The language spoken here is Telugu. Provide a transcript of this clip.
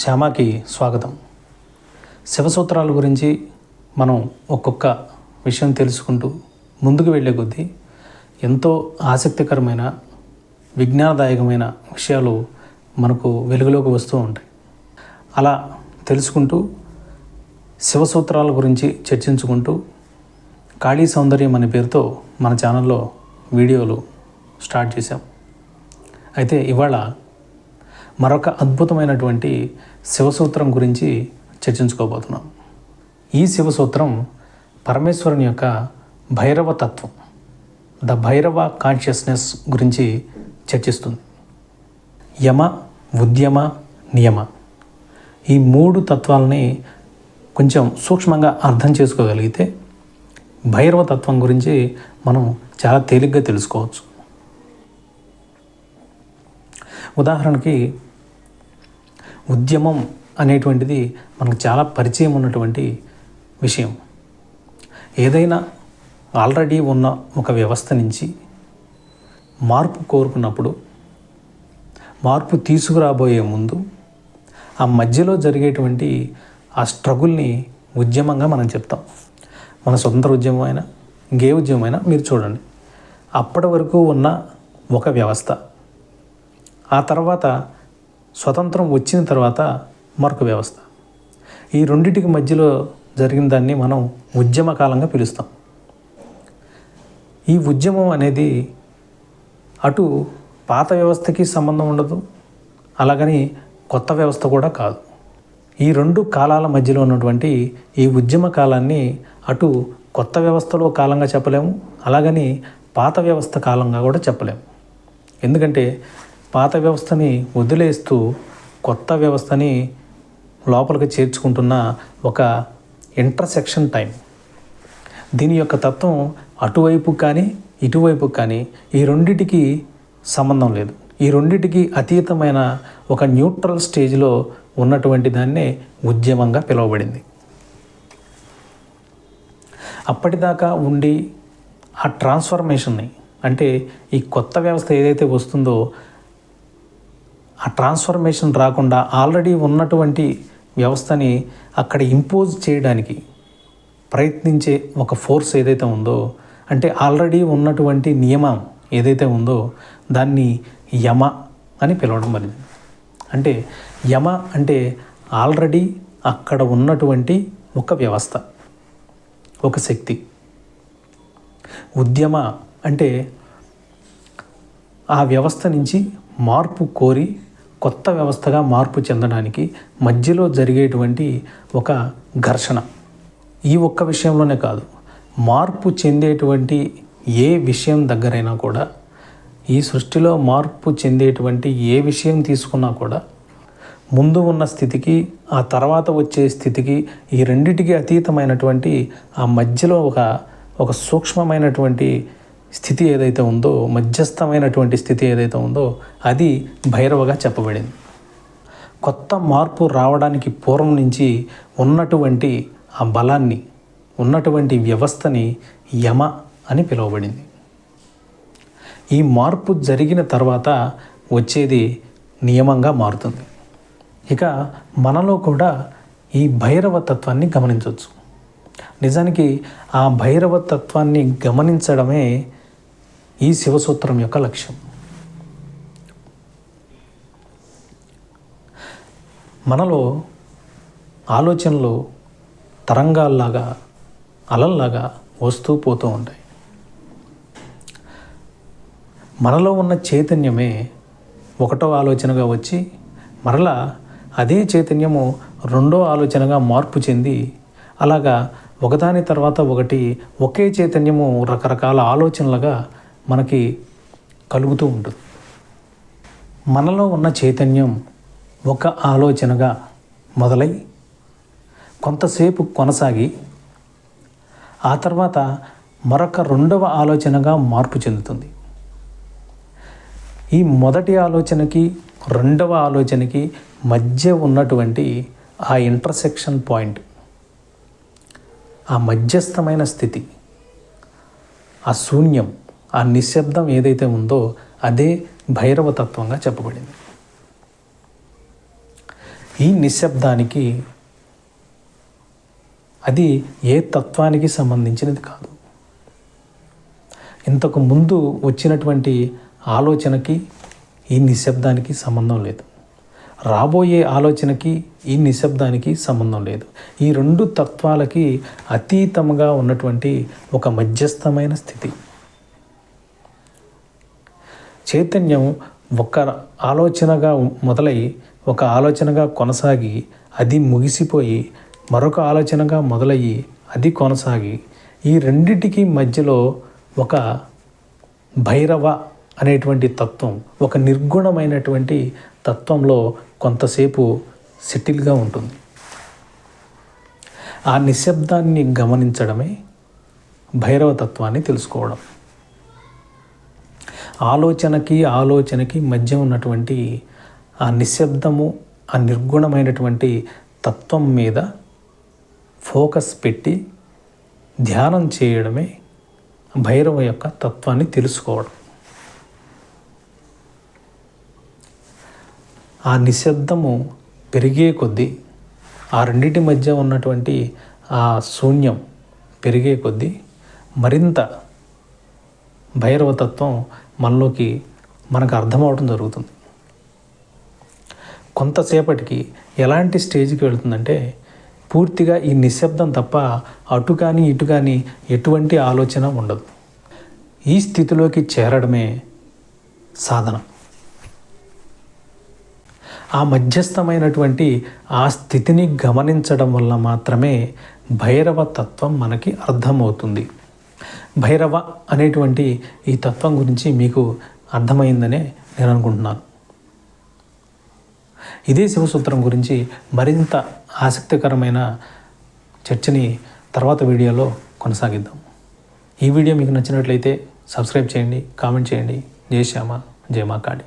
శ్యామాకి స్వాగతం. శివసూత్రాల గురించి మనం ఒక్కొక్క విషయం తెలుసుకుంటూ ముందుకు వెళ్ళే కొద్దీ ఎంతో ఆసక్తికరమైన విజ్ఞానదాయకమైన విషయాలు మనకు వెలుగులోకి వస్తూ ఉంటాయి. అలా తెలుసుకుంటూ శివసూత్రాల గురించి చర్చించుకుంటూ కాళీ సౌందర్యం అనే పేరుతో మన ఛానల్లో వీడియోలు స్టార్ట్ చేశాం. అయితే ఇవాళ మరొక అద్భుతమైనటువంటి శివసూత్రం గురించి చర్చించుకోబోతున్నాం. ఈ శివసూత్రం పరమేశ్వరుని యొక్క భైరవ తత్వం, ద భైరవ కాన్షియస్నెస్ గురించి చర్చిస్తుంది. యమ, ఉద్యమ, నియమ ఈ మూడు తత్వాలని కొంచెం సూక్ష్మంగా అర్థం చేసుకోగలిగితే భైరవ తత్వం గురించి మనం చాలా తేలిగ్గా తెలుసుకోవచ్చు. ఉదాహరణకి ఉద్యమం అనేటువంటిది మనకు చాలా పరిచయం ఉన్నటువంటి విషయం. ఏదైనా ఆల్రెడీ ఉన్న ఒక వ్యవస్థ నుంచి మార్పు కోరుకున్నప్పుడు, మార్పు తీసుకురాబోయే ముందు ఆ మధ్యలో జరిగేటువంటి ఆ స్ట్రగుల్ని ఉద్యమంగా మనం చెప్తాం. మన స్వతంత్ర ఉద్యమం అయినా ఇంకే ఉద్యమం అయినా మీరు చూడండి, అప్పటి వరకు ఉన్న ఒక వ్యవస్థ, ఆ తర్వాత స్వతంత్రం వచ్చిన తర్వాత మరొక వ్యవస్థ, ఈ రెండింటికి మధ్యలో జరిగిన దాన్ని మనం ఉద్యమ కాలంగా పిలుస్తాం. ఈ ఉద్యమం అనేది అటు పాత వ్యవస్థకి సంబంధం ఉండదు, అలాగని కొత్త వ్యవస్థ కూడా కాదు. ఈ రెండు కాలాల మధ్యలో ఉన్నటువంటి ఈ ఉద్యమ కాలాన్ని అటు కొత్త వ్యవస్థలో కాలంగా చెప్పలేము, అలాగని పాత వ్యవస్థ కాలంగా కూడా చెప్పలేము. ఎందుకంటే పాత వ్యవస్థని వదిలేస్తూ కొత్త వ్యవస్థని లోపలికి చేర్చుకుంటున్న ఒక ఇంటర్సెక్షన్ టైం. దీని యొక్క తత్వం అటువైపు కానీ ఇటువైపు కానీ ఈ రెండిటికి సంబంధం లేదు. ఈ రెండిటికి అతీతమైన ఒక న్యూట్రల్ స్టేజ్లో ఉన్నటువంటి దాన్నే ఉద్యమంగా పిలువబడింది. అప్పటిదాకా ఉండి ఆ ట్రాన్స్ఫర్మేషన్ని, అంటే ఈ కొత్త వ్యవస్థ ఏదైతే వస్తుందో ఆ ట్రాన్స్ఫర్మేషన్ రాకుండా ఆల్రెడీ ఉన్నటువంటి వ్యవస్థని అక్కడ ఇంపోజ్ చేయడానికి ప్రయత్నించే ఒక ఫోర్స్ ఏదైతే ఉందో, అంటే ఆల్రెడీ ఉన్నటువంటి నియమం ఏదైతే ఉందో దాన్ని యమ అని పిలవడం జరిగింది. అంటే యమ అంటే ఆల్రెడీ అక్కడ ఉన్నటువంటి ఒక వ్యవస్థ, ఒక శక్తి. ఉద్యమ అంటే ఆ వ్యవస్థ నుంచి మార్పు కోరి కొత్త వ్యవస్థగా మార్పు చెందడానికి మధ్యలో జరిగేటువంటి ఒక ఘర్షణ. ఈ ఒక్క విషయంలోనే కాదు, మార్పు చెందేటువంటి ఏ విషయం దగ్గరైనా కూడా, ఈ సృష్టిలో మార్పు చెందేటువంటి ఏ విషయం తీసుకున్నా కూడా ముందు ఉన్న స్థితికి ఆ తర్వాత వచ్చే స్థితికి ఈ రెండిటికి అతీతమైనటువంటి ఆ మధ్యలో ఒక సూక్ష్మమైనటువంటి స్థితి ఏదైతే ఉందో, మధ్యస్థమైనటువంటి స్థితి ఏదైతే ఉందో అది భైరవగా చెప్పబడింది. కొత్త మార్పు రావడానికి పూర్వం నుంచి ఉన్నటువంటి ఆ బలాన్ని, ఉన్నటువంటి వ్యవస్థని యమ అని పిలువబడింది. ఈ మార్పు జరిగిన తర్వాత వచ్చేది నియమంగా మారుతుంది. ఇక మనలో కూడా ఈ భైరవ తత్వాన్ని గమనించవచ్చు. నిజానికి ఆ భైరవ తత్వాన్ని గమనించడమే ఈ శివసూత్రం యొక్క లక్ష్యం. మనలో ఆలోచనలు తరంగాల్లాగా, అలల్లాగా వస్తూ పోతూ ఉంటాయి. మనలో ఉన్న చైతన్యమే ఒకటో ఆలోచనగా వచ్చి మరలా అదే చైతన్యము రెండో ఆలోచనగా మార్పు చెంది, అలాగా ఒకదాని తర్వాత ఒకటి ఒకే చైతన్యము రకరకాల ఆలోచనలుగా మనకి కలుగుతూ ఉంటుంది. మనలో ఉన్న చైతన్యం ఒక ఆలోచనగా మొదలై కొంతసేపు కొనసాగి ఆ తర్వాత మరొక రెండవ ఆలోచనగా మార్పు చెందుతుంది. ఈ మొదటి ఆలోచనకి రెండవ ఆలోచనకి మధ్య ఉన్నటువంటి ఆ ఇంటర్సెక్షన్ పాయింట్, ఆ మధ్యస్థమైన స్థితి, ఆ శూన్యం, ఆ నిశ్శబ్దం ఏదైతే ఉందో అదే భైరవ తత్వంగా చెప్పబడింది. ఈ నిశ్శబ్దానికి అది ఏ తత్వానికి సంబంధించినది కాదు. ఇంతకు ముందు వచ్చినటువంటి ఆలోచనకి ఈ నిశ్శబ్దానికి సంబంధం లేదు. రాబోయే ఆలోచనకి ఈ నిశ్శబ్దానికి సంబంధం లేదు. ఈ రెండు తత్వాలకి అతీతంగా ఉన్నటువంటి ఒక మధ్యస్థమైన స్థితి. చైతన్యం ఒక ఆలోచనగా మొదలై ఒక ఆలోచనగా కొనసాగి అది ముగిసిపోయి మరొక ఆలోచనగా మొదలయ్యి అది కొనసాగి ఈ రెండిటికి మధ్యలో ఒక భైరవ అనేటువంటి తత్వం, ఒక నిర్గుణమైనటువంటి తత్వంలో కొంతసేపు సెటిల్గా ఉంటుంది. ఆ నిశ్శబ్దాన్ని గమనించడమే భైరవ తత్వాన్ని తెలుసుకోవడం. ఆలోచనకి మధ్య ఉన్నటువంటి ఆ నిశ్శబ్దము, ఆ నిర్గుణమైనటువంటి తత్వం మీద ఫోకస్ పెట్టి ధ్యానం చేయడమే భైరవ యొక్క తత్వాన్ని తెలుసుకోవడం. ఆ నిశ్శబ్దము పెరిగే కొద్దీ, ఆ రెండింటి మధ్య ఉన్నటువంటి ఆ శూన్యం పెరిగే కొద్దీ మరింత భైరవతత్వం మనలోకి మనకు అర్థమవడం జరుగుతుంది. కొంతసేపటికి ఎలాంటి స్టేజ్కి వెళుతుందంటే పూర్తిగా ఈ నిశ్శబ్దం తప్ప అటు కానీ ఇటు కానీ ఎటువంటి ఆలోచన ఉండదు. ఈ స్థితిలోకి చేరడమే సాధన. ఆ మధ్యస్థమైనటువంటి ఆ స్థితిని గమనించడం వల్ల మాత్రమే భైరవ తత్వం మనకి అర్థమవుతుంది. భైరవ అనేటువంటి ఈ తత్వం గురించి మీకు అర్థమైందనే నేను అనుకుంటున్నాను. ఇదే శివసూత్రం గురించి మరింత ఆసక్తికరమైన చర్చని తర్వాత వీడియోలో కొనసాగిద్దాం. ఈ వీడియో మీకు నచ్చినట్లయితే సబ్స్క్రైబ్ చేయండి, కామెంట్ చేయండి. జై శ్యామ, జై మా కాళీ.